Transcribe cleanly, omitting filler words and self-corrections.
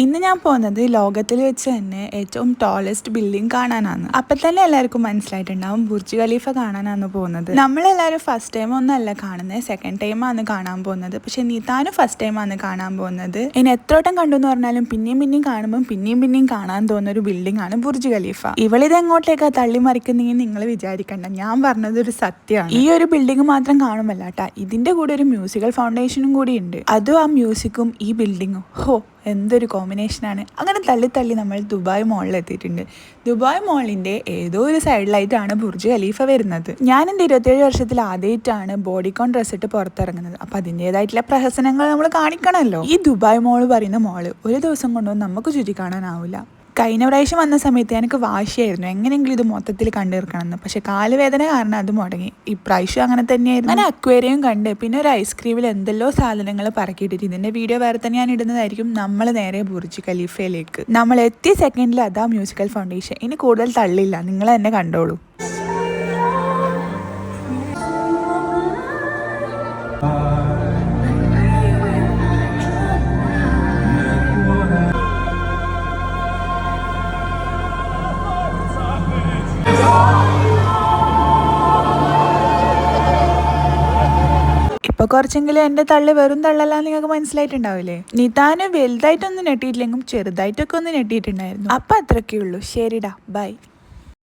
ഇന്ന് ഞാൻ പോകുന്നത് ലോകത്തിൽ വെച്ച് തന്നെ ഏറ്റവും ടോളസ്റ്റ് ബിൽഡിംഗ് കാണാനാണ്. അപ്പം തന്നെ എല്ലാവർക്കും മനസ്സിലായിട്ടുണ്ടാവും ബുർജ് ഖലീഫ കാണാനാണ് പോകുന്നത്. നമ്മളെല്ലാവരും ഫസ്റ്റ് ടൈം ഒന്നല്ല കാണുന്നത്, സെക്കൻഡ് ടൈമാണ് കാണാൻ പോകുന്നത്. പക്ഷെ നീതാനും ഫസ്റ്റ് ടൈമാണ് കാണാൻ പോകുന്നത്. ഇനി എത്രോട്ടം കണ്ടു എന്ന് പറഞ്ഞാലും പിന്നെയും കാണുമ്പോൾ പിന്നെയും കാണാൻ തോന്നുന്ന ഒരു ബിൽഡിംഗ് ആണ് ബുർജ് ഖലീഫ. ഇവളിത് എങ്ങോട്ടേക്കാ തള്ളി മറിക്കുന്നെങ്കിൽ നിങ്ങൾ വിചാരിക്കണ്ട, ഞാൻ പറഞ്ഞത് ഒരു സത്യമാണ്. ഈ ഒരു ബിൽഡിംഗ് മാത്രം കാണുമല്ല കേട്ടാ, ഇതിന്റെ കൂടെ ഒരു മ്യൂസിക്കൽ ഫൗണ്ടേഷനും കൂടി ഉണ്ട്. അതും ആ മ്യൂസിക്കും ഈ ബിൽഡിങ്ങും എന്തൊരു കോമ്പിനേഷനാണ്. അങ്ങനെ തള്ളി നമ്മൾ ദുബായ് മോളിൽ എത്തിയിട്ടുണ്ട്. ദുബായ് മോളിൻ്റെ ഏതോ ഒരു സൈഡിലായിട്ടാണ് ബുർജ് ഖലീഫ വരുന്നത്. ഞാൻ എൻ്റെ 27 വർഷത്തിൽ ആദ്യമായിട്ടാണ് ബോഡിക്കോൺ ഡ്രസ് ഇട്ട് പുറത്തിറങ്ങുന്നത്. അപ്പം അതിൻ്റേതായിട്ടുള്ള പ്രഹസനങ്ങൾ നമ്മൾ കാണിക്കണമല്ലോ. ഈ ദുബായ് മോള് പറയുന്ന മോള് ഒരു ദിവസം കൊണ്ടൊന്നും നമുക്ക് ചുറ്റി കാണാനാവില്ല. കഴിഞ്ഞ പ്രാവശ്യം വന്ന സമയത്ത് എനിക്ക് വാശിയായിരുന്നു എങ്ങനെയെങ്കിലും ഇത് മൊത്തത്തിൽ കണ്ടിരിക്കണമെന്ന്. പക്ഷെ കാലുവേദന കാരണം അത് മുടങ്ങി. ഇപ്രാവശ്യം അങ്ങനെ തന്നെയായിരുന്നു. ഞാൻ അക്വേറിയം കണ്ട് പിന്നെ ഒരു ഐസ്ക്രീമിൽ എന്തെല്ലോ സാധനങ്ങൾ പറക്കിയിട്ടിട്ട് ഇതിൻ്റെ വീഡിയോ വേറെ തന്നെ ഞാൻ ഇടുന്നതായിരിക്കും. നമ്മൾ നേരെ ബുർജ് ഖലീഫയിലേക്ക് നമ്മൾ എത്തിയ സെക്കൻഡിൽ അതാ മ്യൂസിക്കൽ ഫൗണ്ടേഷൻ. ഇനി കൂടുതൽ തള്ളില്ല, നിങ്ങൾ തന്നെ കണ്ടോളൂ. ഇപ്പൊ കുറച്ചെങ്കിലും എന്റെ തള്ളി വെറും തള്ളല്ലാന്ന് നിങ്ങൾക്ക് മനസ്സിലായിട്ടുണ്ടാവില്ലേ. നിതാന് വലുതായിട്ടൊന്നും നെട്ടിയിട്ടില്ലെങ്കിലും ചെറുതായിട്ടൊക്കെ ഒന്ന് നെട്ടിയിട്ടുണ്ടായിരുന്നു. അപ്പൊ അത്രയൊക്കെ ഉള്ളൂ. ശരിടാ, ബൈ.